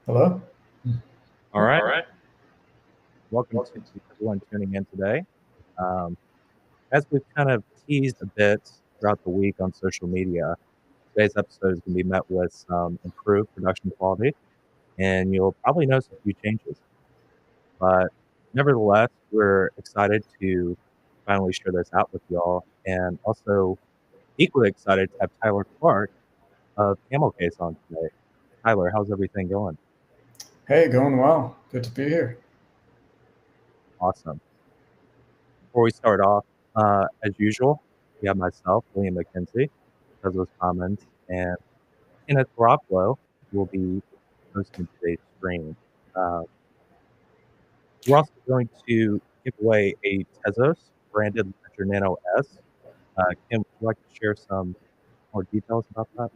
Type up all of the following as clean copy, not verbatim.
Hello? All right. All right. Welcome to everyone tuning in today. Um, as we've kind of teased a bit throughout the week on social media, today's episode is going to be met with some improved production quality, and you'll probably notice a few changes. But nevertheless, we're excited to finally share this out with y'all, and also equally excited to have Tyler Clark of camlCase on today. Tyler, how's everything going? Hey, going well. Good to be here. Awesome. Before we start off, as usual, we have myself, William McKenzie, Tezos Comments, and Kenneth Rocklow will be hosting today's stream. Uh, we're also going to give away a Tezos branded Ledger Nano S. Kim, would you like to share some more details about that?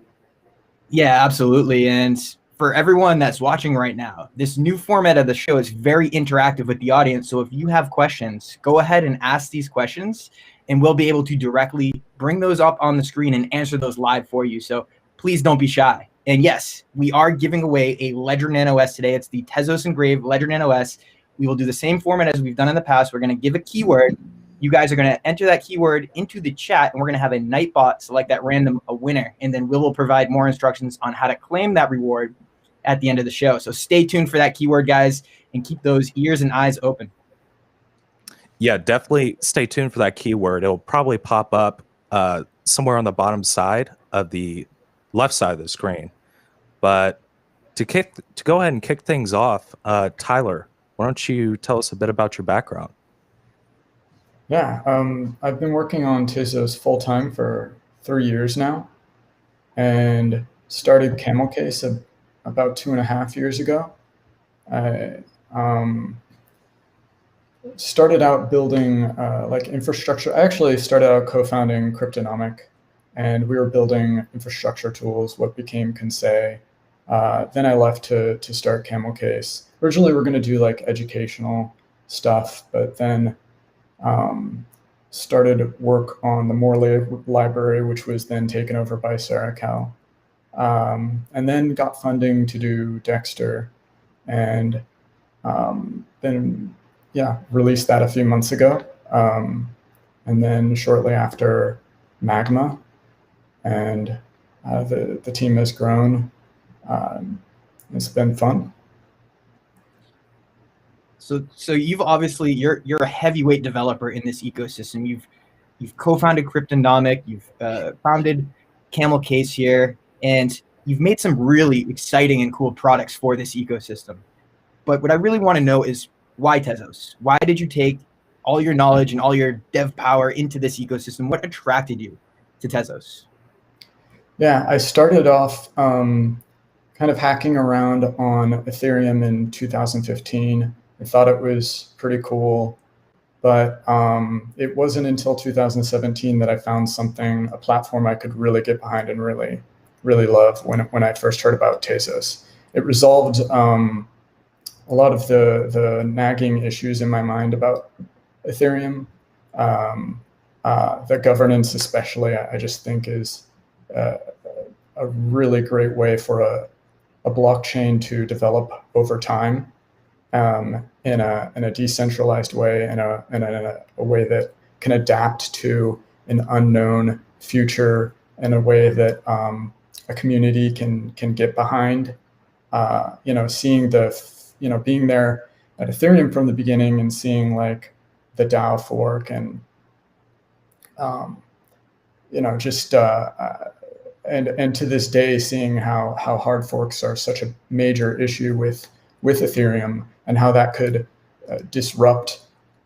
Yeah, absolutely. And for everyone that's watching right now, this new format of the show is very interactive with the audience. So if you have questions, go ahead and ask these questions, and we'll be able to directly bring those up on the screen and answer those live for you. So please don't be shy. And yes, we are giving away a Ledger Nano S today. It's the Tezos engraved Ledger Nano S. We will do the same format as we've done in the past. We're going to give a keyword. You guys are going to enter that keyword into the chat, and we're going to have a Nightbot select that random a winner, and then Will provide more instructions on how to claim that reward at the end of the show. So stay tuned for that keyword, guys, and keep those ears and eyes open. Yeah, definitely stay tuned for that keyword. It'll probably pop up somewhere on the bottom side of the left side of the screen. But to go ahead and kick things off, Tyler, why don't you tell us a bit about your background? Yeah, I've been working on Tezos full-time for 3 years now, and started camlCase about 2.5 years ago. I started out building infrastructure. I actually started out co-founding Cryptonomic, and we were building infrastructure tools, what became Consay. Then I left to start camlCase. Originally, we were going to do like educational stuff, but then started work on the Morley library, which was then taken over by Sarah Cal. And then got funding to do Dexter, and then released that a few months ago. And then shortly after, Magma, and the team has grown. It's been fun. So you've obviously you're a heavyweight developer in this ecosystem. You've co-founded Cryptonomic, you've founded camlCase here, and you've made some really exciting and cool products for this ecosystem. But what I really want to know is why Tezos? Why did you take all your knowledge and all your dev power into this ecosystem? What attracted you to Tezos? Yeah, I started off kind of hacking around on Ethereum in 2015. I thought it was pretty cool, but it wasn't until 2017 that I found a platform I could really get behind and really, really love when I first heard about Tezos. It resolved a lot of the nagging issues in my mind about Ethereum. The governance especially, I just think is a really great way for a blockchain to develop over time. In a decentralized way, in a way that can adapt to an unknown future in a way that a community can get behind. Seeing being there at Ethereum from the beginning and seeing like the DAO fork and and to this day seeing how hard forks are such a major issue with Ethereum, and how that could disrupt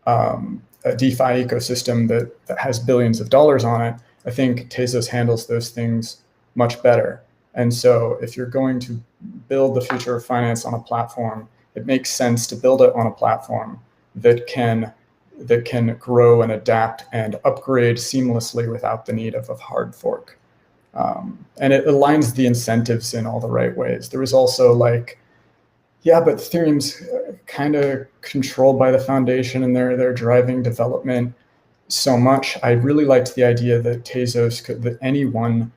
a DeFi ecosystem that has billions of dollars on it. I think Tezos handles those things much better. And so if you're going to build the future of finance on a platform, it makes sense to build it on a platform that can grow and adapt and upgrade seamlessly without the need of a hard fork. And it aligns the incentives in all the right ways. There was also but Ethereum's kind of controlled by the foundation, and they're driving development so much. I really liked the idea that Tezos that anyone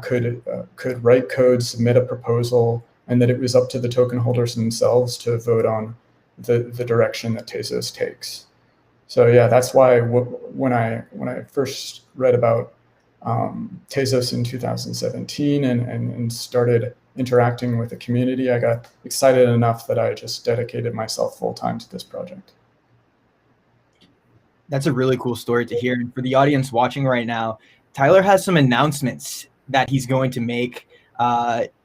could write code, submit a proposal, and that it was up to the token holders themselves to vote on the direction that Tezos takes. So yeah, that's why when I first read about Tezos in 2017 and started interacting with the community, I got excited enough that I just dedicated myself full time to this project. That's a really cool story to hear. And for the audience watching right now, Tyler has some announcements that he's going to make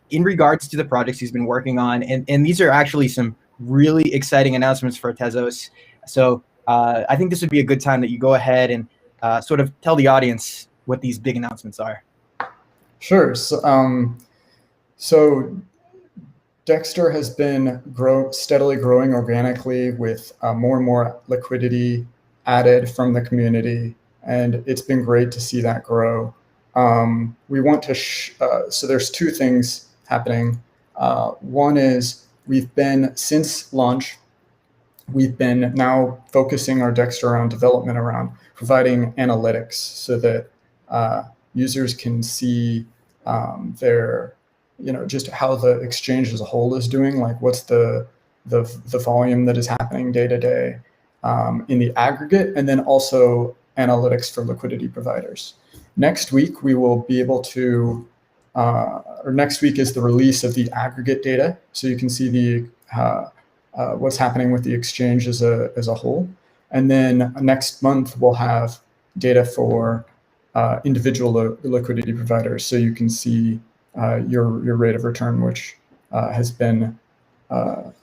in regards to the projects he's been working on. And these are actually some really exciting announcements for Tezos. So I think this would be a good time that you go ahead and sort of tell the audience what these big announcements are. Sure. So Dexter has been steadily growing organically with more and more liquidity added from the community, and it's been great to see that grow. We want to, so there's two things happening. One is since launch, we've been now focusing our Dexter around development around providing analytics so that users can see just how the exchange as a whole is doing, like what's the volume that is happening day to day in the aggregate, and then also analytics for liquidity providers. Next week, we will be able to, or next week is the release of the aggregate data, so you can see what's happening with the exchange as a whole. And then next month, we'll have data for individual liquidity providers, so you can see your rate of return, which has been a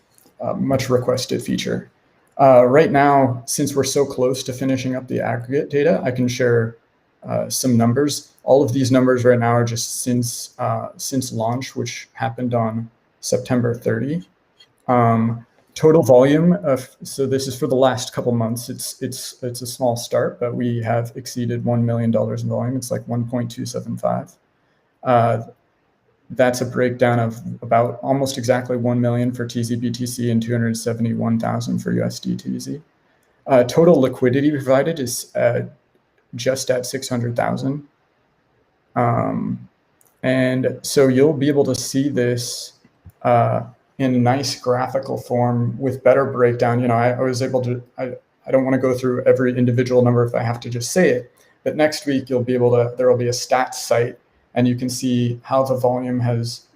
much requested feature. Right now, since we're so close to finishing up the aggregate data, I can share some numbers. All of these numbers right now are just since launch, which happened on September 30. Total volume so this is for the last couple months. It's a small start, but we have exceeded $1 million in volume. It's like 1.275. That's a breakdown of about almost exactly 1 million for TZBTC and 271,000 for USDTZ. Total liquidity provided is just at 600,000. And so you'll be able to see this in a nice graphical form with better breakdown. I was able to, I don't want to go through every individual number if I have to just say it, but next week you'll be able to, there will be a stats site, and you can see how the volume has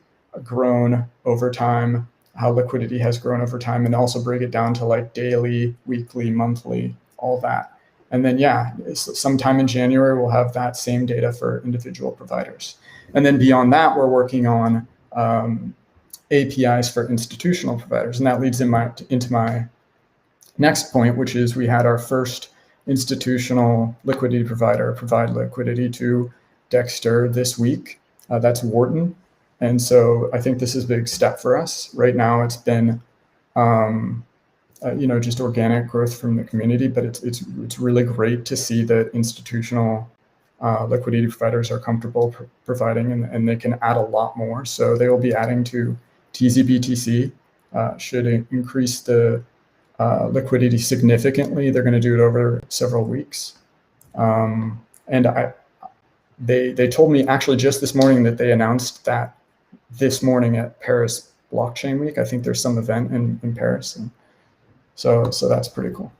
grown over time, how liquidity has grown over time, and also break it down to like daily, weekly, monthly, all that. And then, yeah, sometime in January, we'll have that same data for individual providers. And then beyond that, we're working on APIs for institutional providers. And that leads into my next point, which is we had our first institutional liquidity provider provide liquidity to Dexter this week. That's Wharton. And so I think this is a big step for us. Right now, it's been just organic growth from the community, but it's really great to see that institutional liquidity providers are comfortable providing, and they can add a lot more. So they will be adding to TZBTC, should increase the liquidity significantly. They're going to do it over several weeks. And they told me actually just this morning that they announced that this morning at Paris Blockchain Week. I think there's some event in Paris. And so that's pretty cool.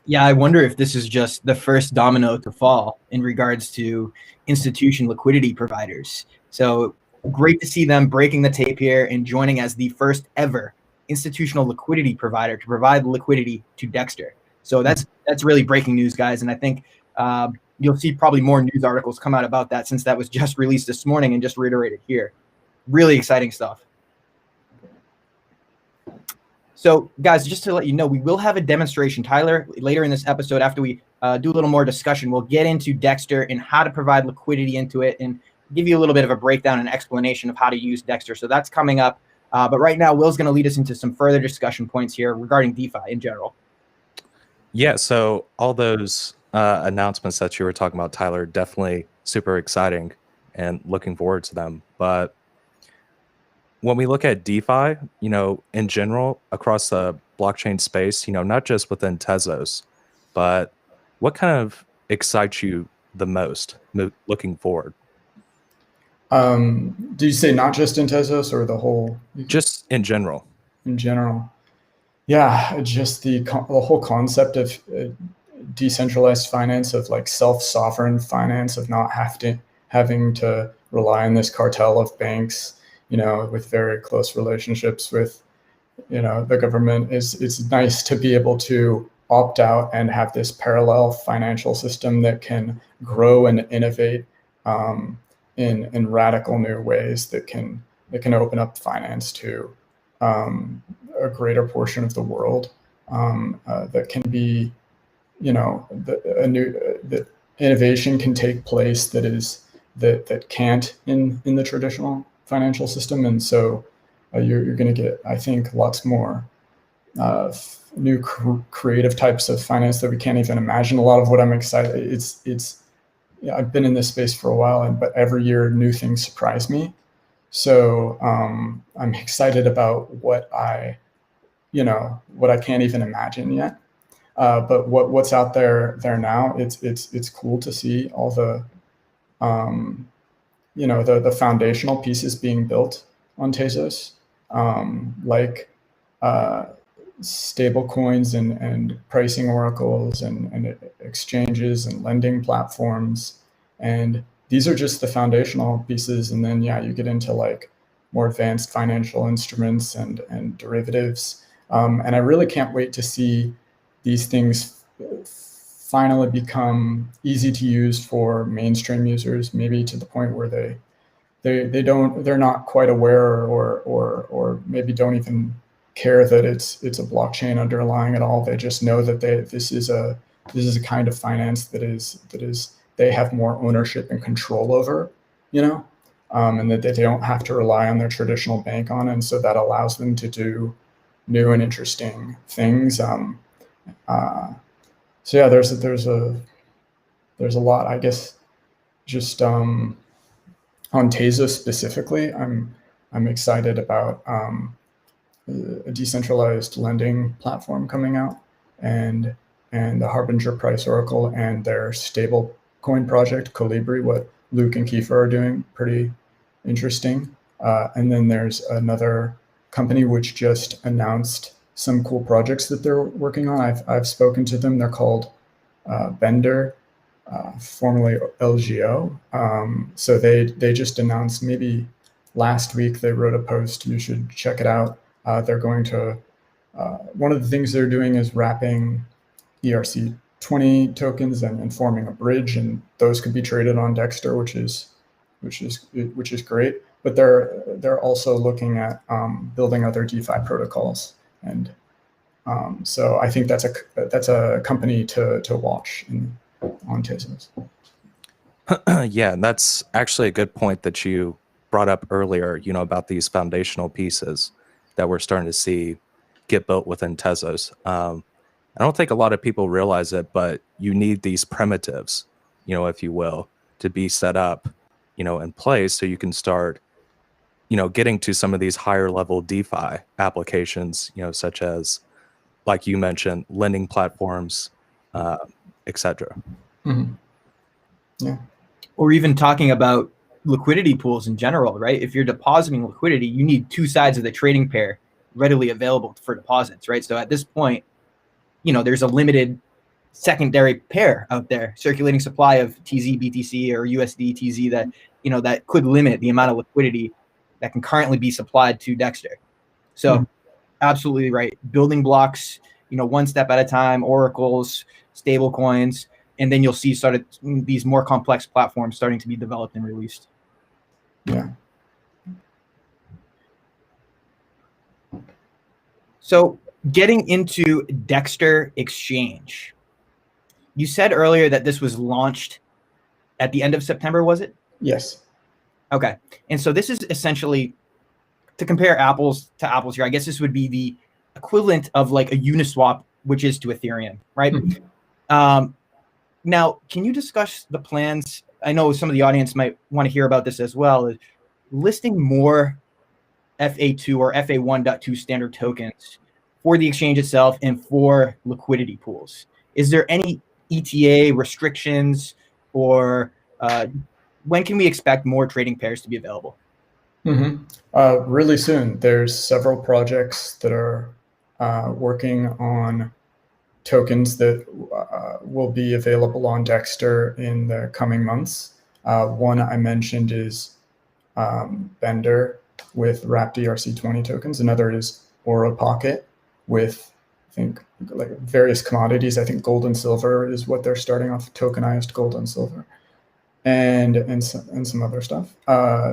Yeah, I wonder if this is just the first domino to fall in regards to institution liquidity providers. So great to see them breaking the tape here and joining as the first ever institutional liquidity provider to provide liquidity to Dexter. So that's really breaking news, guys. And I think you'll see probably more news articles come out about that, since that was just released this morning and just reiterated here. Really exciting stuff. So guys, just to let you know, we will have a demonstration. Tyler, later in this episode, after we do a little more discussion, we'll get into Dexter and how to provide liquidity into it and give you a little bit of a breakdown and explanation of how to use Dexter. So that's coming up. But right now, Will's going to lead us into some further discussion points here regarding DeFi in general. Yeah, so all those announcements that you were talking about, Tyler, definitely super exciting and looking forward to them. But when we look at DeFi, in general, across the blockchain space, not just within Tezos, but what kind of excites you the most looking forward? Do you say not just in Tezos or the whole? Just in general. In general. Yeah, just the whole concept of decentralized finance, of like self-sovereign finance, of not having to rely on this cartel of banks, with very close relationships with, the government. It's nice to be able to opt out and have this parallel financial system that can grow and innovate in radical new ways that can open up finance to a greater portion of the world, that can be, that innovation can take place that can't in the traditional financial system. And so you're going to get, I think, lots more new creative types of finance that we can't even imagine. A lot of what I'm excited, I've been in this space for a while, but every year new things surprise me. So I'm excited about what I can't even imagine yet. But what's out there now, it's cool to see all the the foundational pieces being built on Tezos, like stable coins and pricing oracles and exchanges and lending platforms. And these are just the foundational pieces. And then, you get into like more advanced financial instruments and derivatives. And I really can't wait to see these things finally become easy to use for mainstream users, maybe to the point where they're not quite aware or maybe don't even care that it's a blockchain underlying it all. They just know that this is a kind of finance that is they have more ownership and control over, and that they don't have to rely on their traditional bank on it. And so that allows them to do new and interesting things. So yeah, there's a lot, I guess, just on Tezos specifically. I'm excited about a decentralized lending platform coming out, and the Harbinger Price Oracle and their stable coin project Colibri, what Luke and Kiefer are doing, pretty interesting. And then there's another company which just announced some cool projects that they're working on. I've spoken to them. They're called Bender, formerly LGO. So they just announced, maybe last week, they wrote a post. You should check it out. They're going to, one of the things they're doing is wrapping ERC20 tokens and forming a bridge, and those could be traded on Dexter, which is great. But they're also looking at building other DeFi protocols, and so I think that's a company to watch on Tezos. Yeah, that's actually a good point that you brought up earlier, about these foundational pieces that we're starting to see get built within Tezos. I don't think a lot of people realize it, but you need these primitives, if you will, to be set up, in place so you can start, getting to some of these higher level DeFi applications, such as, like you mentioned, lending platforms, etc. Mm-hmm. Yeah. Or even talking about liquidity pools in general, right? If you're depositing liquidity, you need two sides of the trading pair readily available for deposits, right? So at this point, there's a limited secondary pair out there, circulating supply of TZ BTC or USD TZ that, that could limit the amount of liquidity that can currently be supplied to Dexter. So absolutely right. Building blocks, one step at a time, oracles, stable coins, and then you'll see these more complex platforms starting to be developed and released. Yeah. So getting into Dexter Exchange, you said earlier that this was launched at the end of September, was it? Yes. Okay. And so this is essentially, to compare apples to apples here, I guess this would be the equivalent of like a Uniswap, which is to Ethereum, right? Now, can you discuss the plans? I know some of the audience might want to hear about this as well, listing more FA2 or FA1.2 standard tokens for the exchange itself and for liquidity pools. Is there any ETA restrictions or when can we expect more trading pairs to be available? Really soon. There's several projects that are working on tokens that will be available on Dexter in the coming months. One I mentioned is Bender with wrapped ERC20 tokens. Another is Aura Pocket with, I think, like various commodities. I think gold and silver is what they're starting off, tokenized gold and silver, and some other stuff.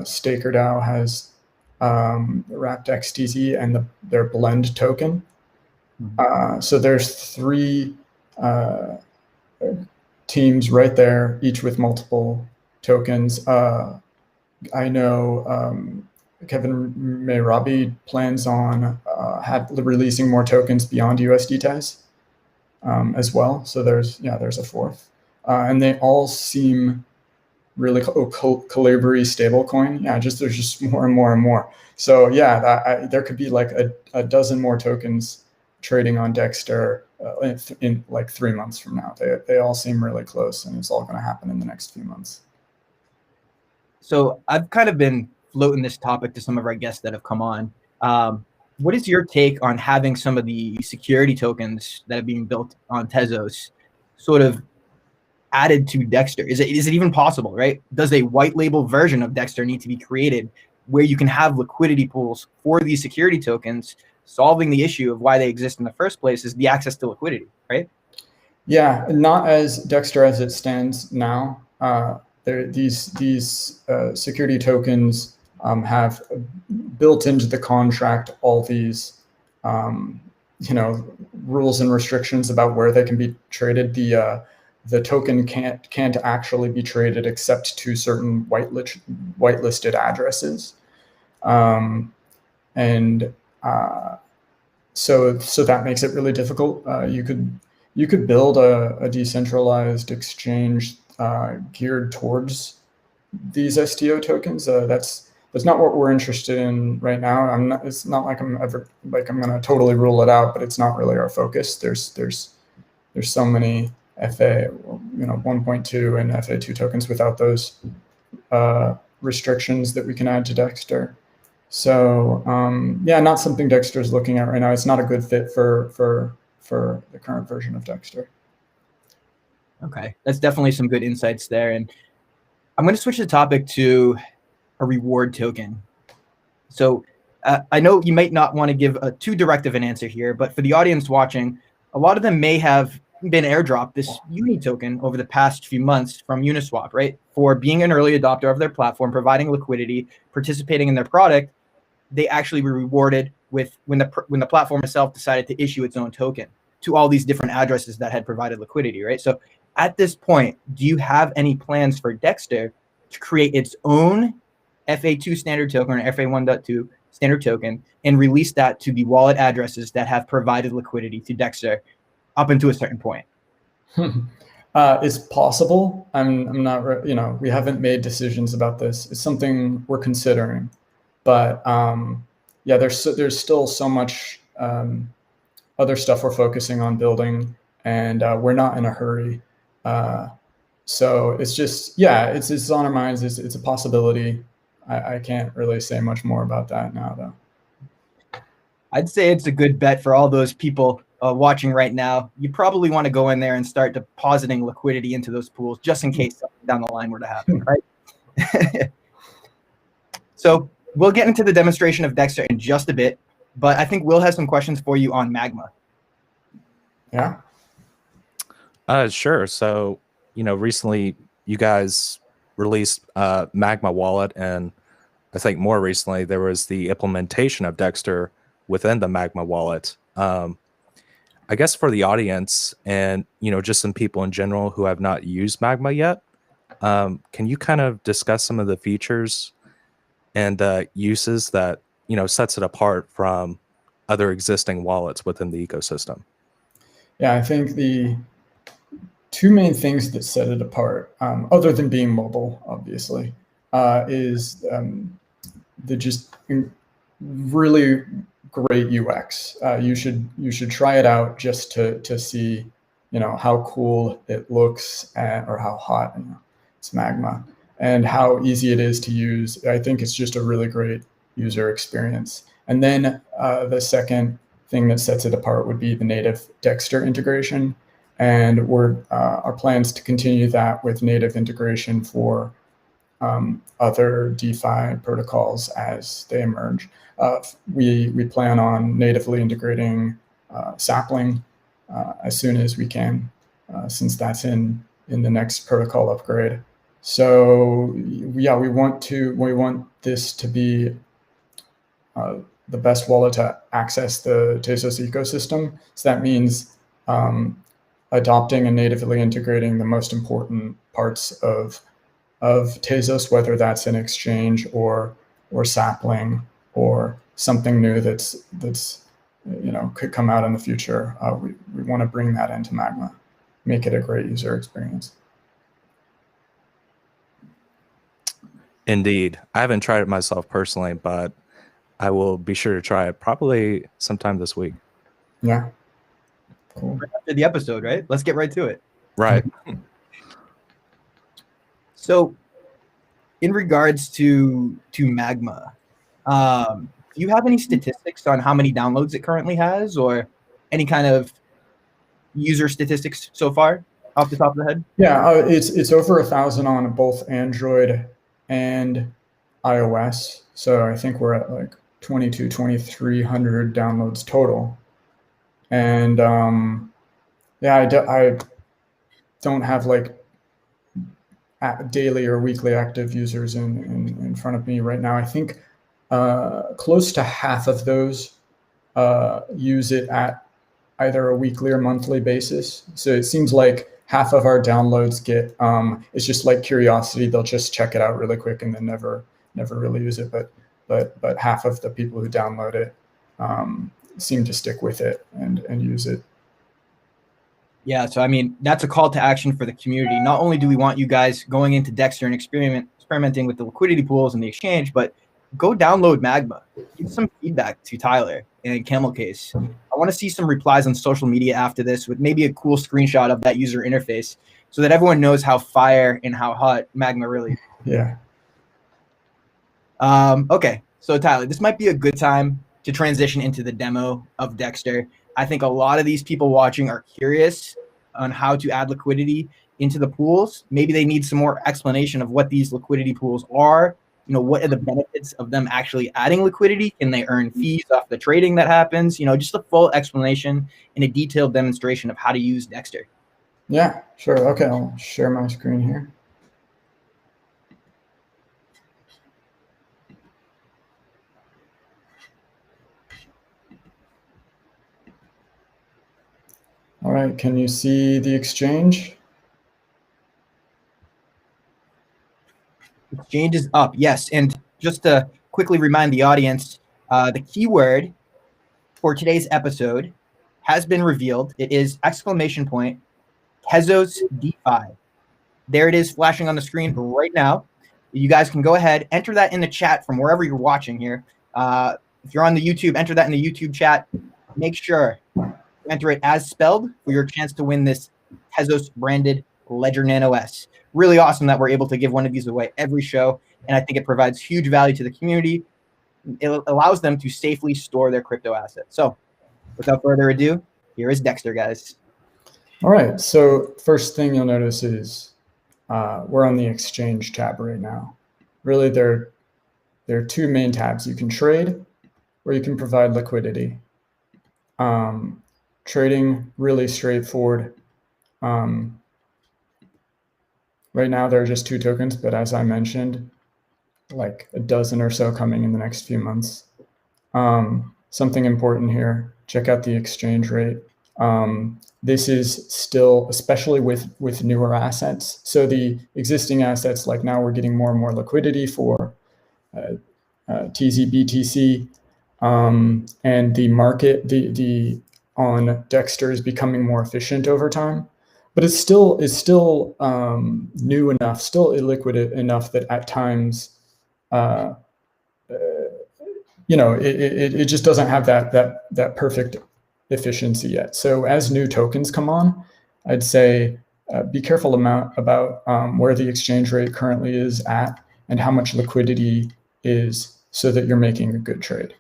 Staker DAO has wrapped XTZ and their blend token. So there's three teams right there, each with multiple tokens. I know Kevin Mayrabi plans on releasing more tokens beyond USD Tez as well. So there's a fourth, and they all seem really Calibri stablecoin. There's just more and more and more. So there could be like a dozen more tokens trading on Dexter in like 3 months from now. They all seem really close, and it's all going to happen in the next few months. So I've kind of been floating this topic to some of our guests that have come on. What is your take on having some of the security tokens that are being built on Tezos sort of added to Dexter? Is it even possible, right? Does a white label version of Dexter need to be created where you can have liquidity pools for these security tokens? Solving the issue of why they exist in the first place is the access to liquidity, right? Yeah, not as Dexter as it stands now. These security tokens have built into the contract all these rules and restrictions about where they can be traded. The token can't actually be traded except to certain whitelisted addresses, so that makes it really difficult. You could build a decentralized exchange geared towards these STO tokens. That's not what we're interested in right now. It's not like I'm going to totally rule it out, but it's not really our focus. There's so many FA 1.2 and FA2 tokens without those restrictions that we can add to Dexter. So not something Dexter is looking at right now. It's not a good fit for the current version of Dexter. Okay, that's definitely some good insights there. And I'm going to switch the topic to a reward token. So I know you might not want to give a too direct of an answer here, but for the audience watching, a lot of them may have been airdropped this Uni token over the past few months from Uniswap, right? For being an early adopter of their platform, providing liquidity, participating in their product, they actually were rewarded with when the platform itself decided to issue its own token to all these different addresses that had provided liquidity, right? So at this point, do you have any plans for Dexter to create its own FA2 standard token or FA1.2 standard token and release that to the wallet addresses that have provided liquidity to Dexter up until a certain point? It's possible. I'm not, we haven't made decisions about this. It's something we're considering, but there's still so much other stuff we're focusing on building, and we're not in a hurry. So it's just, it's on our minds. It's a possibility. I can't really say much more about that now, though. I'd say it's a good bet for all those people watching right now. You probably want to go in there and start depositing liquidity into those pools just in case something down the line were to happen, right? So we'll get into the demonstration of Dexter in just a bit, but I think Will has some questions for you on Magma. Yeah. Sure. So, recently you guys released Magma Wallet, and I think more recently there was the implementation of Dexter within the Magma Wallet. I guess for the audience and, just some people in general who have not used Magma yet, can you kind of discuss some of the features and uses that, sets it apart from other existing wallets within the ecosystem? Yeah, I think the two main things that set it apart, other than being mobile, obviously, is the just really great UX. You should try it out just to see, how cool it looks or how hot. It's Magma. and how easy it is to use. I think it's just a really great user experience. And then the second thing that sets it apart would be the native Dexter integration. And our plans to continue that with native integration for other DeFi protocols as they emerge. We plan on natively integrating Sapling as soon as we can, since that's in the next protocol upgrade. So yeah, we want this to be the best wallet to access the Tezos ecosystem. So that means adopting and natively integrating the most important parts of Tezos, whether that's an exchange or Sapling or something new that's could come out in the future. We want to bring that into Magma, make it a great user experience. Indeed. I haven't tried it myself personally, but I will be sure to try it probably sometime this week. Yeah. Cool. Right after the episode, right? Let's get right to it. Right. So, in regards to Magma, do you have any statistics on how many downloads it currently has, or any kind of user statistics so far off the top of the head? Yeah, it's over 1,000 on both Android and iOS. So I think we're at like 2,300 downloads total. And yeah, I don't have like daily or weekly active users in front of me right now. I think close to half of those use it at either a weekly or monthly basis. So it seems like half of our downloads get it's just like curiosity. They'll just check it out really quick and then never really use it. But half of the people who download it seem to stick with it and use it. Yeah, so I mean, that's a call to action for the community. Not only do we want you guys going into Dexter and experimenting with the liquidity pools and the exchange, but go download Magma. Give some feedback to Tyler and camlCase. I want to see some replies on social media after this with maybe a cool screenshot of that user interface so that everyone knows how fire and how hot Magma really is. Yeah. Okay, so Tyler, this might be a good time to transition into the demo of Dexter. I think a lot of these people watching are curious on how to add liquidity into the pools. Maybe they need some more explanation of what these liquidity pools are. You know, what are the benefits of them actually adding liquidity? Can they earn fees off the trading that happens? You know, just a full explanation and a detailed demonstration of how to use Dexter. Yeah, sure. Okay, I'll share my screen here. All right, can you see the exchange? Exchange is up, yes. And just to quickly remind the audience, the keyword for today's episode has been revealed. It is Tezos DeFi. There it is flashing on the screen right now. You guys can go ahead, enter that in the chat from wherever you're watching here. If you're on the YouTube, enter that in the YouTube chat. Make sure to enter it as spelled for your chance to win this Tezos branded Ledger Nano S. Really awesome that we're able to give one of these away every show, and I think it provides huge value to the community. It allows them to safely store their crypto assets. So without further ado, here is Dexter, guys. All right, so first thing you'll notice is we're on the exchange tab right now. Really, there are two main tabs. You can trade or you can provide liquidity. Trading, really straightforward. Right now, there are just 2 tokens, but as I mentioned, like a dozen or so coming in the next few months. Something important here, check out the exchange rate. This is still, especially with newer assets. So the existing assets, like now we're getting more and more liquidity for TZ, BTC, and the market, the on Dexter is becoming more efficient over time. But it's still new enough, still illiquid enough that at times, it just doesn't have that perfect efficiency yet. So as new tokens come on, I'd say be careful about where the exchange rate currently is at and how much liquidity is so that you're making a good trade.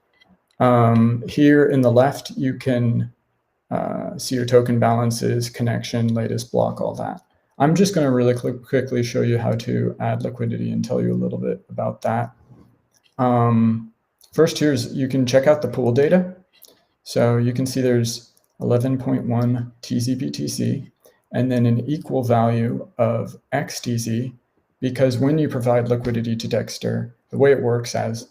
Here in the left, you can see your token balances, connection, latest block, all that. I'm just going to really quickly show you how to add liquidity and tell you a little bit about that. First, you can check out the pool data. So you can see there's 11.1 TZBTC and then an equal value of XTZ, because when you provide liquidity to Dexter, the way it works as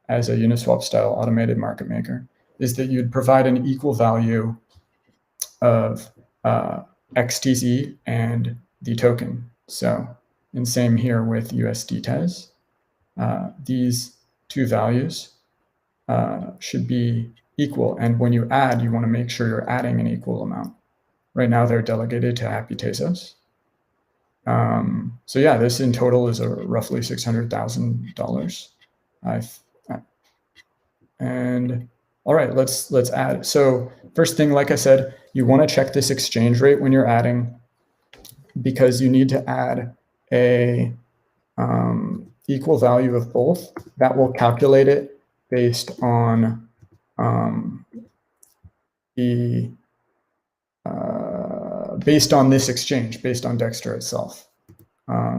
a Uniswap style automated market maker is that you'd provide an equal value of XTZ and the token. So, and same here with USD Tez. These two values should be equal. And when you add, you want to make sure you're adding an equal amount. Right now, they're delegated to Happy Tezos. So yeah, this in total is roughly $600,000. And all right, let's add. So first thing, like I said, you want to check this exchange rate when you're adding, because you need to add a equal value of both. That will calculate it based on based on this exchange, based on Dexter itself. I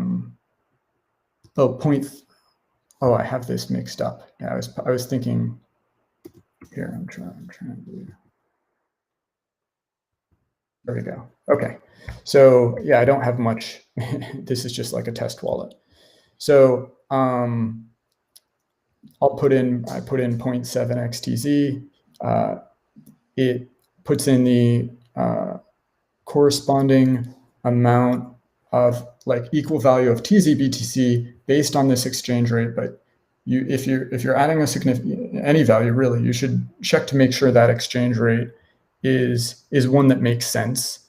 have this mixed up. Yeah, I was thinking here. I'm trying to. There we go. Okay. So yeah, I don't have much. This is just like a test wallet. So I put in 0.7 XTZ. It puts in the corresponding amount of like equal value of TZBTC based on this exchange rate. But if you're adding a significant any value, really, you should check to make sure that exchange rate is one that makes sense.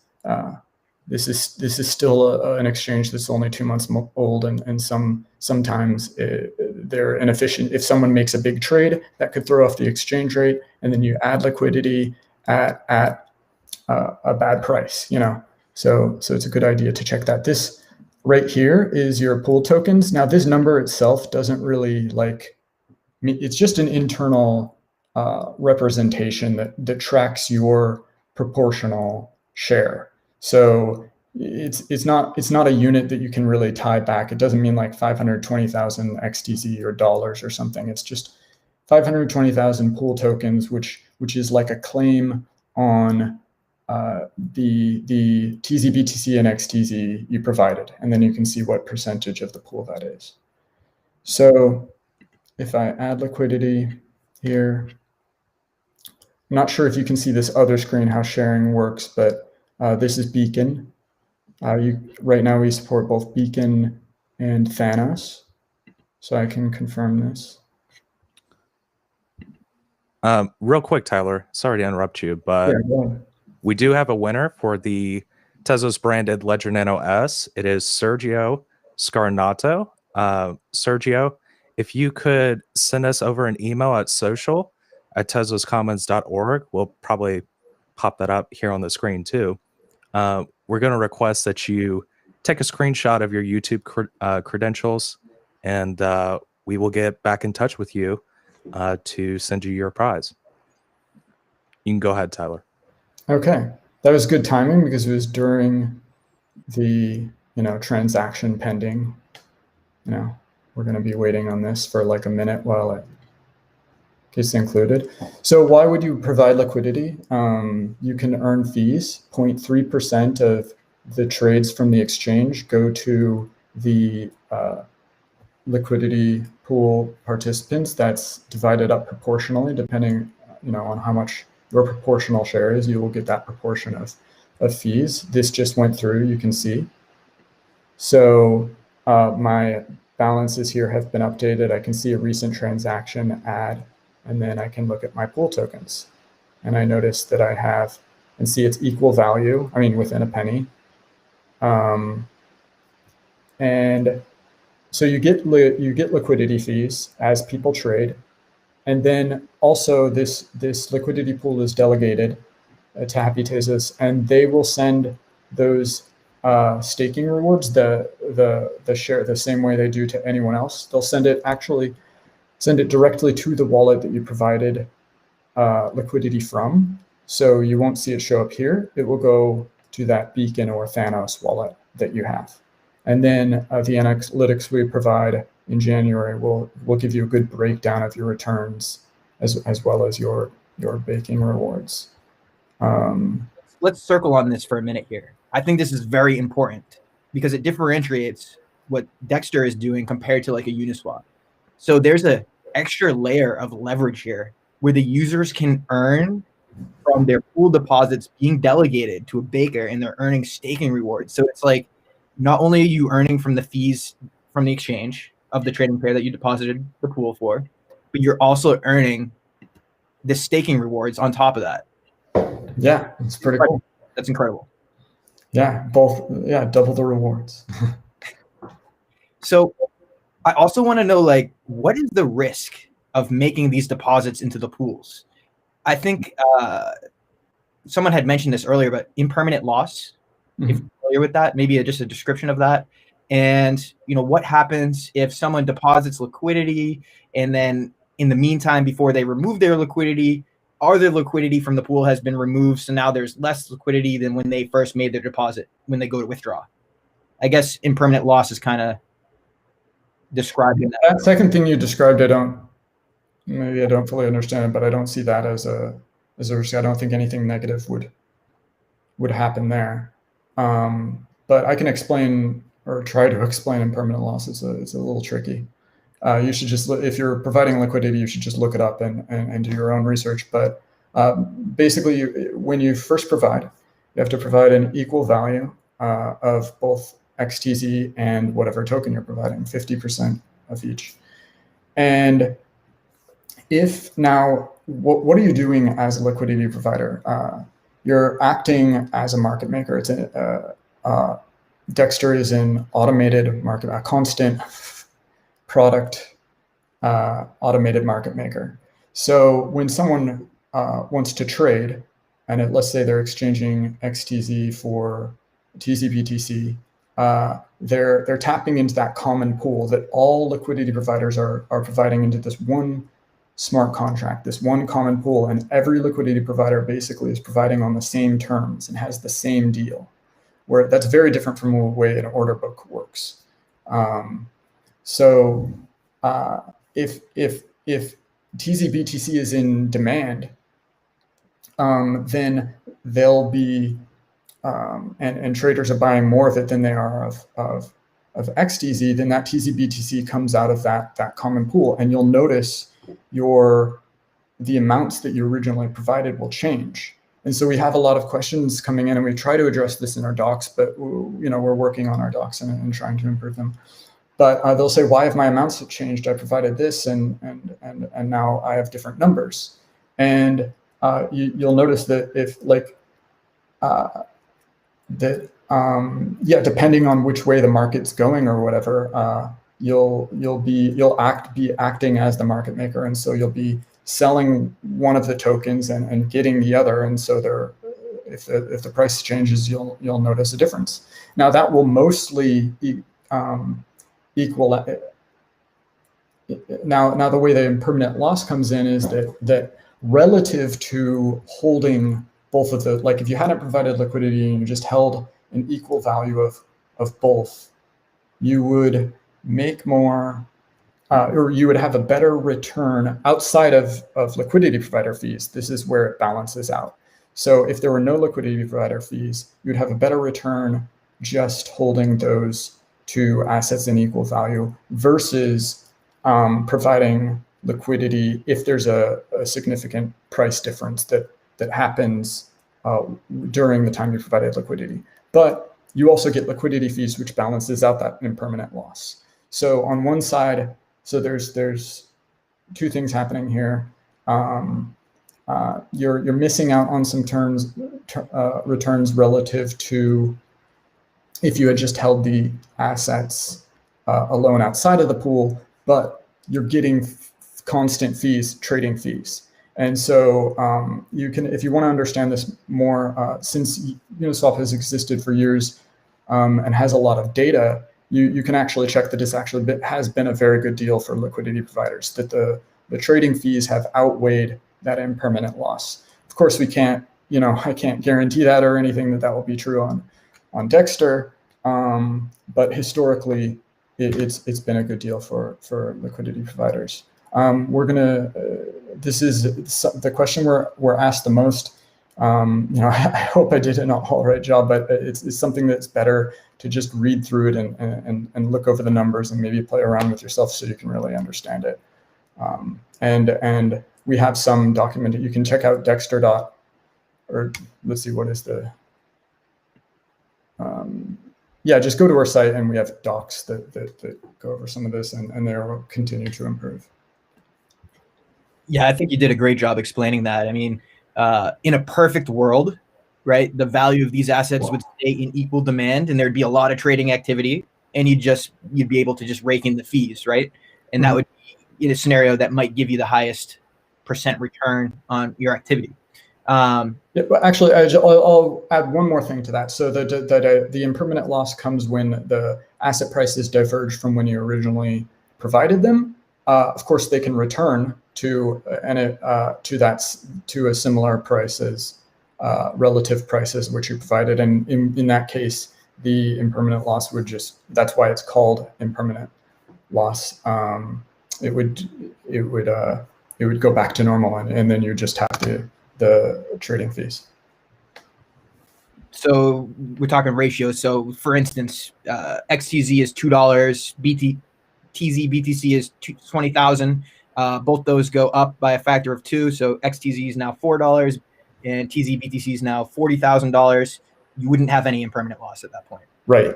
This is still an exchange that's only 2 months old, and sometimes they're inefficient. If someone makes a big trade, that could throw off the exchange rate, and then you add liquidity at a bad price, So it's a good idea to check that. This right here is your pool tokens. Now this number itself doesn't really it's just an internal representation that tracks your proportional share. So it's not a unit that you can really tie back. It doesn't mean like 520,000 XTZ or dollars or something. It's just 520,000 pool tokens, which is like a claim on the TZBTC and XTZ you provided, and then you can see what percentage of the pool that is. So if I add liquidity here, I'm not sure if you can see this other screen, how sharing works, but this is Beacon. Right now we support both Beacon and Thanos, so I can confirm this. Real quick, Tyler, sorry to interrupt you, but we do have a winner for the Tezos branded Ledger Nano S. It is Sergio Scarnato. Sergio, if you could send us over an email at social@tezoscommons.org, we'll probably pop that up here on the screen too. We're going to request that you take a screenshot of your YouTube credentials, and we will get back in touch with you to send you your prize. You can go ahead, Tyler. Okay, that was good timing because it was during the transaction pending. We're going to be waiting on this for like a minute while it gets included. So why would you provide liquidity? You can earn fees. 0.3% of the trades from the exchange go to the liquidity pool participants. That's divided up proportionally depending on how much your proportional share is. You will get that proportion of fees. This just went through, you can see. So my balances here have been updated. I can see a recent transaction add, and then I can look at my pool tokens. And I notice that I have, and see it's equal value, within a penny. And so you get liquidity fees as people trade. And then also this liquidity pool is delegated to Happy Tezos, and they will send those staking rewards the share the same way they do to anyone else. They'll send it directly to the wallet that you provided liquidity from. So you won't see it show up here. It will go to that Beacon or Thanos wallet that you have. And then the analytics we provide in January will give you a good breakdown of your returns as well as your baking rewards. Let's circle on this for a minute here. I think this is very important because it differentiates what Dexter is doing compared to like a Uniswap. So there's an extra layer of leverage here where the users can earn from their pool deposits being delegated to a baker, and they're earning staking rewards. So it's like not only are you earning from the fees from the exchange of the trading pair that you deposited the pool for, but you're also earning the staking rewards on top of that. Yeah, it's pretty cool. That's incredible. Yeah, double the rewards. So I also want to know, like, what is the risk of making these deposits into the pools? I think someone had mentioned this earlier, but impermanent loss. Mm-hmm. If you're familiar with that, maybe just a description of that. And, you know, what happens if someone deposits liquidity and then in the meantime, before they remove their liquidity, their liquidity from the pool has been removed. So now there's less liquidity than when they first made their deposit when they go to withdraw. I guess impermanent loss is kind of described in that second thing you described. I don't fully understand it, but I don't see that as a risk. I don't think anything negative would happen there. But I can explain or try to explain impermanent loss. It's a little tricky. You should just, if you're providing liquidity, you should just look it up and do your own research. But basically, when you first provide, you have to provide an equal value of both XTZ and whatever token you're providing, 50% of each. And if now, what are you doing as a liquidity provider? You're acting as a market maker. It's Dexter is an automated market, a constant product automated market maker. So when someone wants to trade, and let's say they're exchanging XTZ for TZBTC, they're tapping into that common pool that all liquidity providers are providing into this one smart contract, this one common pool, and every liquidity provider basically is providing on the same terms and has the same deal. Where that's very different from the way an order book works. So if TZBTC is in demand, then they'll be and traders are buying more of it than they are of XTZ. Then that TZBTC comes out of that common pool, and you'll notice the amounts that you originally provided will change. And so we have a lot of questions coming in, and we try to address this in our docs, but we're working on our docs and trying to improve them. But they'll say, why have my amounts changed? I provided this, and now I have different numbers. And you'll notice that if depending on which way the market's going or whatever, you'll be acting as the market maker, and so you'll be selling one of the tokens and getting the other, and so if the price changes, you'll notice a difference. Now that will mostly equal. Now the way the impermanent loss comes in is that relative to holding both of the, like if you hadn't provided liquidity and you just held an equal value of both, you would make more. Or you would have a better return outside of liquidity provider fees. This is where it balances out. So if there were no liquidity provider fees, you'd have a better return just holding those two assets in equal value versus providing liquidity if there's a significant price difference that happens during the time you provided liquidity. But you also get liquidity fees, which balances out that impermanent loss. So on one side, so there's two things happening here. You're missing out on some returns relative to if you had just held the assets alone outside of the pool, but you're getting constant fees, trading fees. And so you can, if you want to understand this more, since Uniswap has existed for years, and has a lot of data, you can actually check that this actually has been a very good deal for liquidity providers, that the trading fees have outweighed that impermanent loss. Of course, we can't, I can't guarantee that or anything that will be true on Dexter, but historically, it's been a good deal for liquidity providers. This is the question we're asked the most. I hope I did an all right job, but it's something that's better to just read through it and look over the numbers and maybe play around with yourself so you can really understand it. And we have some documented. You can check out Dexter or let's see, what is the yeah, just go to our site and we have docs that go over some of this, and they will continue to improve. Yeah, I think you did a great job explaining that. I mean, in a perfect world, right, the value of these assets would stay in equal demand, and there'd be a lot of trading activity, and you'd be able to just rake in the fees, right? And that would be in a scenario that might give you the highest % return on your activity. Yeah, but actually, I'll add one more thing to that. So the impermanent loss comes when the asset prices diverge from when you originally provided them. Of course, they can return to a similar price as relative prices which you provided, and in that case, the impermanent loss would that's why it's called impermanent loss. It would go back to normal, and then you just have the trading fees. So we're talking ratios. So for instance, XTZ is $2, TZ BTC is 20,000. Both those go up by a factor of 2. So XTZ is now $4 and TZ BTC is now $40,000. You wouldn't have any impermanent loss at that point. Right.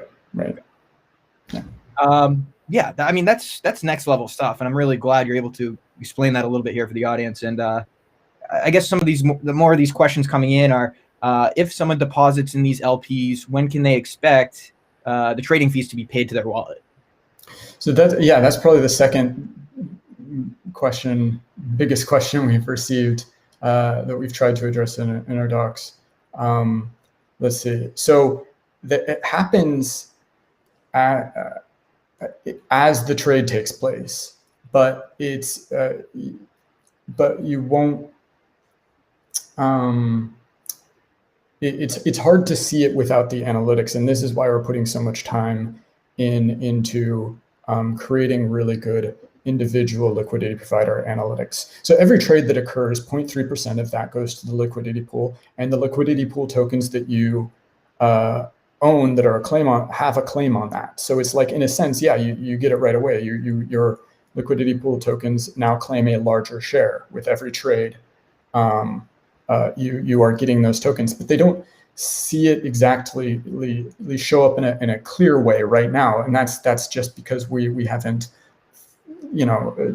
Yeah. I mean, that's next level stuff. And I'm really glad you're able to explain that a little bit here for the audience. And I guess some of the more of these questions coming in are, if someone deposits in these LPs, when can they expect the trading fees to be paid to their wallet? So that's probably the second biggest question we've received that we've tried to address in our docs. Let's see. So it happens as the trade takes place, but but you won't. It's hard to see it without the analytics, and this is why we're putting so much time into creating really good individual liquidity provider analytics. So every trade that occurs, 0.3% of that goes to the liquidity pool, and the liquidity pool tokens that you own that are have a claim on that. So it's like, in a sense, yeah, you get it right away. Your liquidity pool tokens now claim a larger share with every trade. You are getting those tokens, but they don't see it exactly show up in a clear way right now, and that's just because we haven't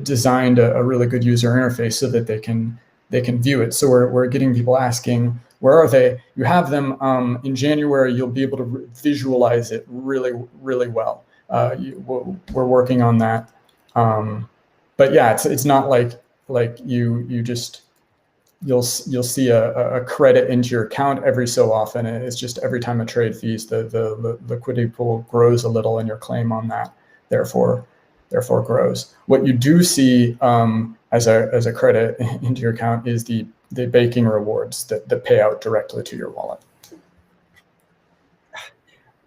designed a really good user interface so that they can view it. So we're getting people asking, where are they? You have them in January. You'll be able to visualize it really well. We're working on that, but yeah, it's not like you just. You'll see a credit into your account every so often. It's just every time a trade fees, the liquidity pool grows a little, and your claim on that therefore grows. What you do see as a credit into your account is the baking rewards that pay out directly to your wallet.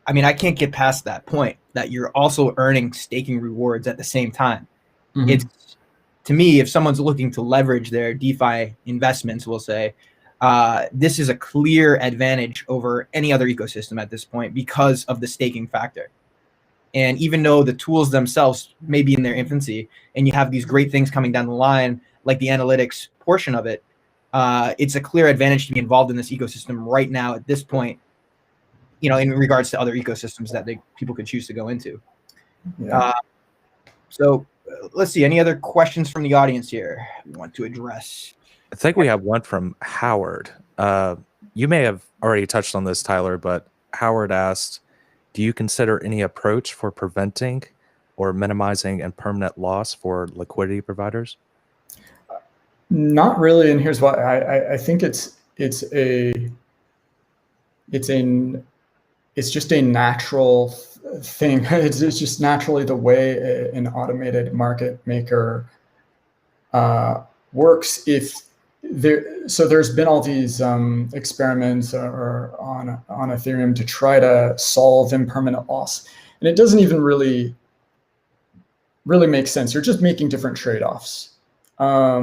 I mean, I can't get past that point that you're also earning staking rewards at the same time. Mm-hmm. It's, to me, if someone's looking to leverage their DeFi investments, we'll say, this is a clear advantage over any other ecosystem at this point because of the staking factor. And even though the tools themselves may be in their infancy, and you have these great things coming down the line, like the analytics portion of it, it's a clear advantage to be involved in this ecosystem right now at this point, in regards to other ecosystems that people could choose to go into. Yeah. So let's see, any other questions from the audience here we want to address? I think we have one from Howard. You may have already touched on this, Tyler, but Howard asked, do you consider any approach for preventing or minimizing impermanent loss for liquidity providers? Not really, and here's why. I think it's it's just a natural thing. It's just naturally the way an automated market maker works. So there's been all these experiments on Ethereum to try to solve impermanent loss, and it doesn't even really make sense. You're just making different trade-offs. I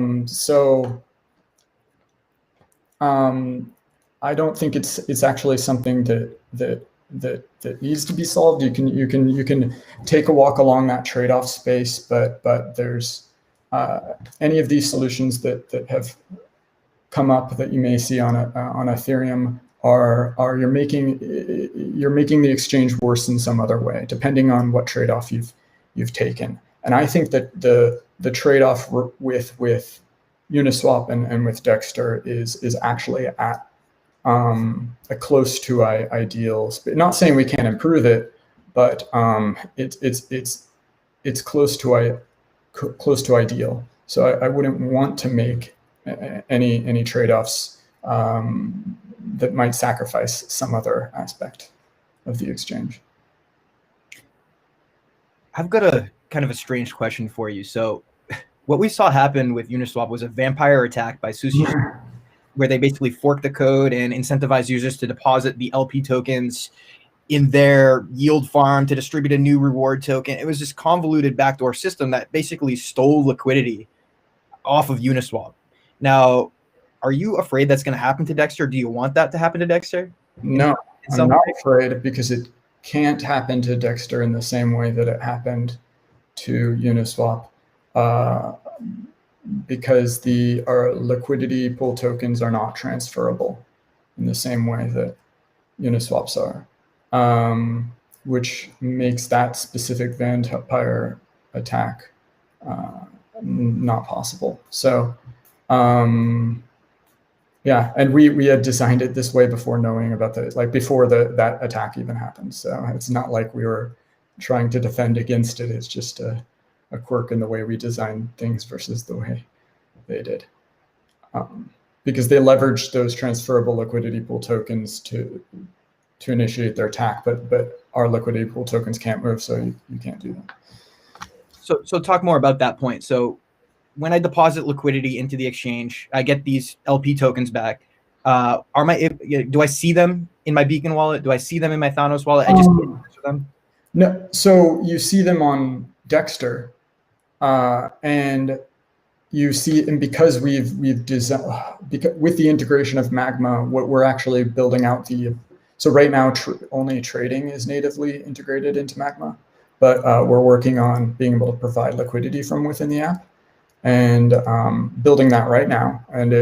don't think it's actually something that needs to be solved. You can take a walk along that trade-off space, but there's any of these solutions that have come up that you may see on Ethereum are you're making the exchange worse in some other way, depending on what trade-off you've taken. And I think that the trade-off with Uniswap and with Dexter is actually at a close to ideals. But not saying we can't improve it, but it's close to ideal. So I wouldn't want to make any trade-offs that might sacrifice some other aspect of the exchange. I've got a kind of a strange question for you. So what we saw happen with Uniswap was a vampire attack by Sushi, where they basically forked the code and incentivized users to deposit the LP tokens in their yield farm to distribute a new reward token. It was this convoluted backdoor system that basically stole liquidity off of Uniswap. Now, are you afraid that's going to happen to Dexter? Do you want that to happen to Dexter? No, I'm not afraid, because it can't happen to Dexter in the same way that it happened to Uniswap, because our liquidity pool tokens are not transferable in the same way that Uniswaps are, which makes that specific vampire attack not possible. So yeah, and we had designed it this way before knowing about before that attack even happened. So it's not like we were trying to defend against it. It's just a quirk in the way we designed things versus the way they did, because they leveraged those transferable liquidity pool tokens to initiate their attack, but our liquidity pool tokens can't move, so you can't do that. So talk more about that point. So when I deposit liquidity into the exchange, I get these LP tokens back. Do I see them in my Beacon wallet? Do I see them in my Thanos wallet? I just can't answer them. No, so you see them on Dexter, and you see, and because we've designed, with the integration of Magma, what we're actually building out so right now only trading is natively integrated into Magma, but we're working on being able to provide liquidity from within the app, and building that right now. And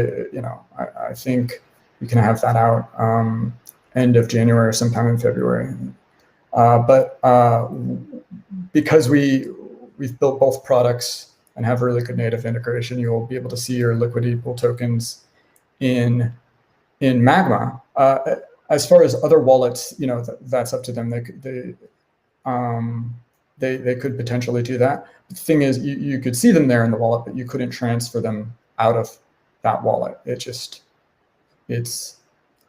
I think we can have that out end of January or sometime in February. But because we've built both products and have really good native integration, you'll be able to see your liquidity pool tokens in Magma. As far as other wallets, that's up to them. They could potentially do that. The thing is, you could see them there in the wallet, but you couldn't transfer them out of that wallet. It's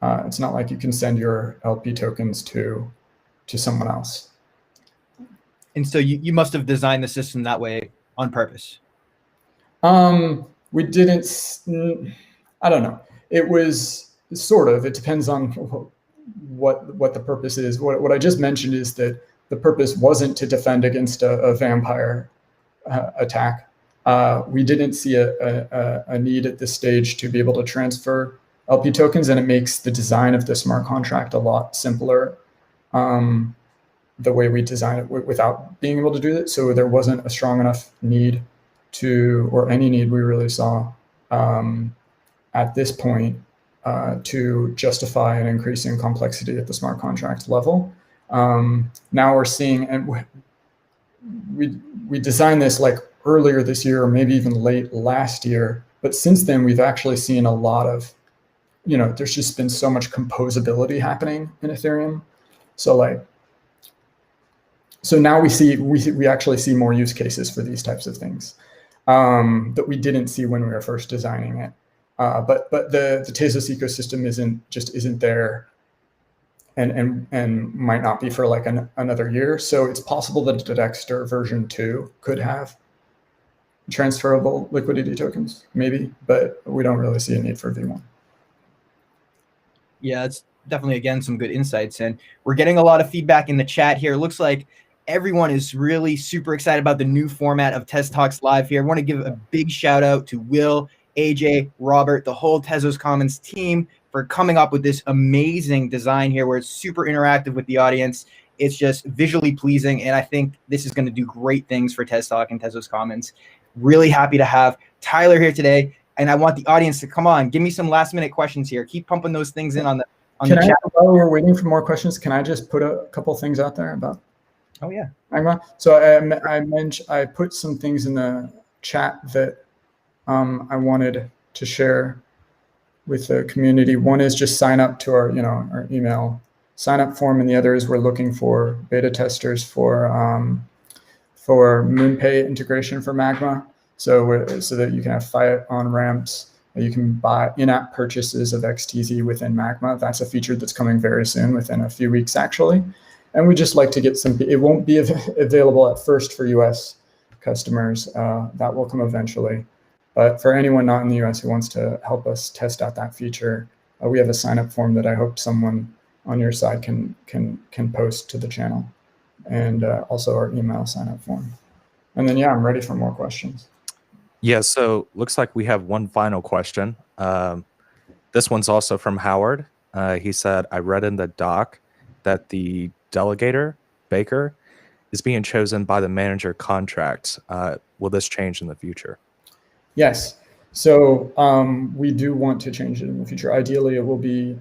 not like you can send your LP tokens to someone else. And so you must have designed the system that way on purpose. We didn't. I don't know. It was sort of. It depends on what the purpose is. What I just mentioned is that the purpose wasn't to defend against a vampire attack. We didn't see a need at this stage to be able to transfer LP tokens, and it makes the design of the smart contract a lot simpler, the way we design it without being able to do that. So there wasn't a strong enough need or any need we really saw at this point to justify an increase in complexity at the smart contract level. Now we're seeing, and we designed this earlier this year, or maybe even late last year, but since then we've actually seen a lot of, there's just been so much composability happening in Ethereum. So now we actually see more use cases for these types of things that we didn't see when we were first designing it. But the Tezos ecosystem isn't there and might not be for like another year. So it's possible that the Dexter version 2 could have transferable liquidity tokens, maybe, but we don't really see a need for V1. Yeah, it's definitely, again, some good insights. And we're getting a lot of feedback in the chat here. It looks like everyone is really super excited about the new format of TezTalks Live here. I want to give a big shout out to Will, AJ, Robert, the whole Tezos Commons team for coming up with this amazing design here where it's super interactive with the audience. It's just visually pleasing, and I think this is going to do great things for TezTalk and Tezos Commons. Really happy to have Tyler here today, and I want the audience to come on. Give me some last-minute questions here. Keep pumping those things in on the chat. While we're waiting for more questions, can I just put a couple things out there about? Oh yeah. Magma. So I put some things in the chat that I wanted to share with the community. One is just sign up to our our email sign up form, and the other is we're looking for beta testers for MoonPay integration for Magma, so that you can have fiat on ramps. You can buy in-app purchases of XTZ within Magma. That's a feature that's coming very soon, within a few weeks actually. And we just like to get some. It won't be available at first for US customers. That will come eventually. But for anyone not in the US who wants to help us test out that feature, we have a sign-up form that I hope someone on your side can post to the channel, and also our email sign-up form. And then I'm ready for more questions. Yeah, so looks like we have one final question. This one's also from Howard. He said, I read in the doc that the delegator, Baker, is being chosen by the manager contract. Will this change in the future? Yes. So we do want to change it in the future. Ideally, it will be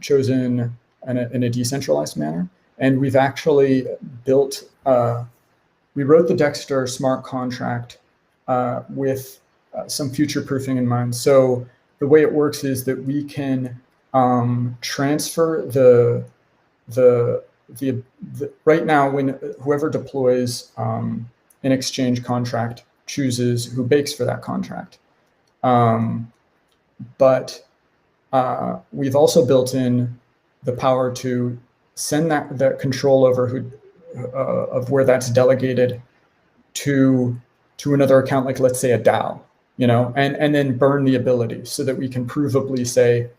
chosen in a decentralized manner. And we've actually built, we wrote the Dexter smart contract with some future proofing in mind. So the way it works is that we can transfer the right now, when whoever deploys an exchange contract chooses who bakes for that contract. But we've also built in the power to send that control over who of where that's delegated to another account, like let's say a DAO, and then burn the ability so that we can provably say,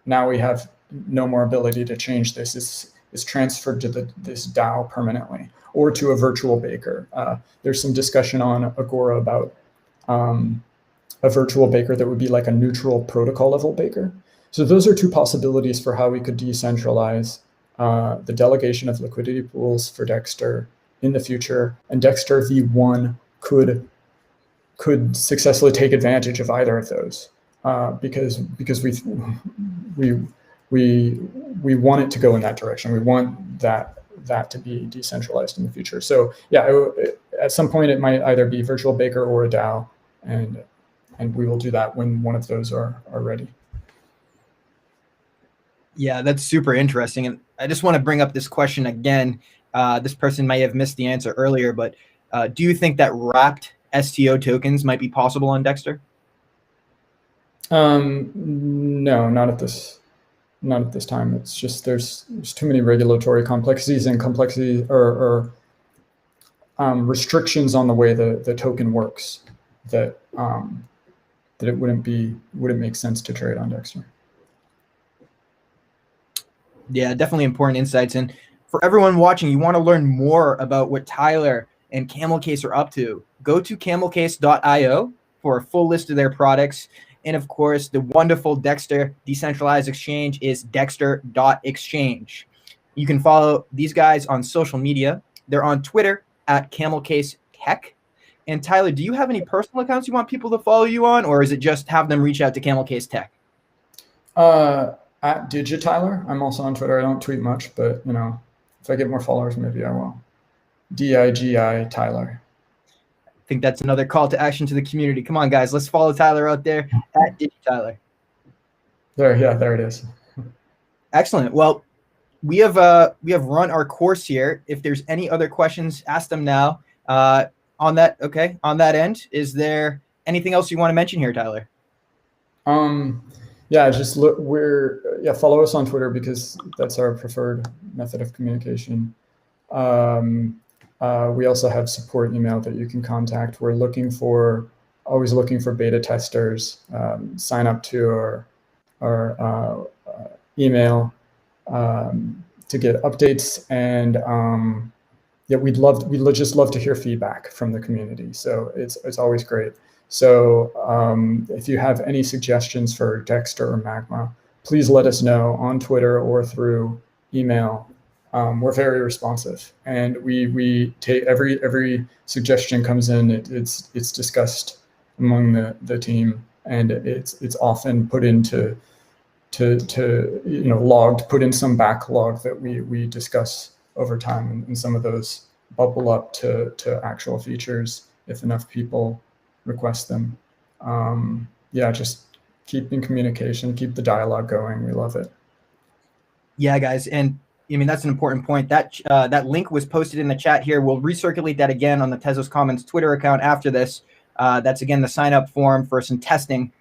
now we have no more ability to change this. Is transferred to this DAO permanently, or to a virtual baker. There's some discussion on Agora about a virtual baker that would be like a neutral protocol level baker. So those are two possibilities for how we could decentralize the delegation of liquidity pools for Dexter in the future. And Dexter V1 could successfully take advantage of either of those, because we want it to go in that direction. We want that to be decentralized in the future. So at some point it might either be virtual baker or a DAO, and we will do that when one of those are ready. Yeah, that's super interesting. And I just want to bring up this question again. This person may have missed the answer earlier, but do you think that wrapped STO tokens might be possible on Dexter? No, not at this time. It's just there's too many regulatory complexities and or restrictions on the way the token works that it wouldn't make sense to trade on Dexter. Yeah, definitely important insights. And for everyone watching, you want to learn more about what Tyler and camlCase are up to, go to camlCase.io for a full list of their products. And of course, the wonderful Dexter decentralized exchange is dexter.exchange. You can follow these guys on social media. They're on Twitter at camlCaseTech. And Tyler, do you have any personal accounts you want people to follow you on, or is it just have them reach out to camlCase Tech? At Digityler. I'm also on Twitter. I don't tweet much, but if I get more followers, maybe I will. DIGI Tyler. I think that's another call to action to the community. Come on, guys, let's follow Tyler out there at Digityler. There it is. Excellent. Well, we have run our course here. If there's any other questions, ask them now. On that end, is there anything else you want to mention here, Tyler? Yeah, just look. Follow us on Twitter because that's our preferred method of communication. We also have support email that you can contact. We're always looking for beta testers. Sign up to our email to get updates, and we'd just love to hear feedback from the community. So it's always great. So if you have any suggestions for Dexter or Magma, please let us know on Twitter or through email. We're very responsive, and we take every suggestion comes in. It's discussed among the team, and it's often put into logged, put in some backlog that we discuss over time, and some of those bubble up to actual features if enough people request them. Just keep in communication, keep the dialogue going. We love it. Yeah, guys, and I mean that's an important point. That link was posted in the chat here. We'll recirculate that again on the Tezos Commons Twitter account after this. That's again the sign up form for some testing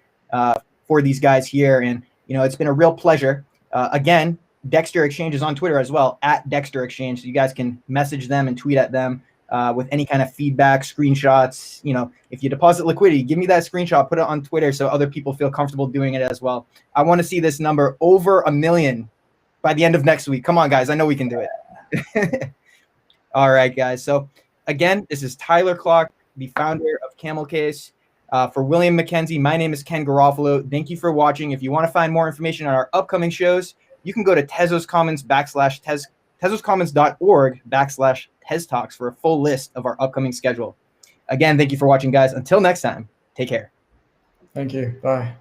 for these guys here, and it's been a real pleasure. Again, Dexter Exchange is on Twitter as well, at Dexter Exchange, so you guys can message them and tweet at them with any kind of feedback, screenshots. If you deposit liquidity, give me that screenshot, put it on Twitter so other people feel comfortable doing it as well. I want to see this number over 1 million by the end of next week. Come on, guys. I know we can do it. All right, guys. So again, this is Tyler Clock, the founder of camlCase. For William McKenzie, my name is Ken Garofalo. Thank you for watching. If you want to find more information on our upcoming shows, you can go to Tezos Commons tezoscommons.org/TezTalks for a full list of our upcoming schedule. Again, thank you for watching, guys. Until next time, take care. Thank you. Bye.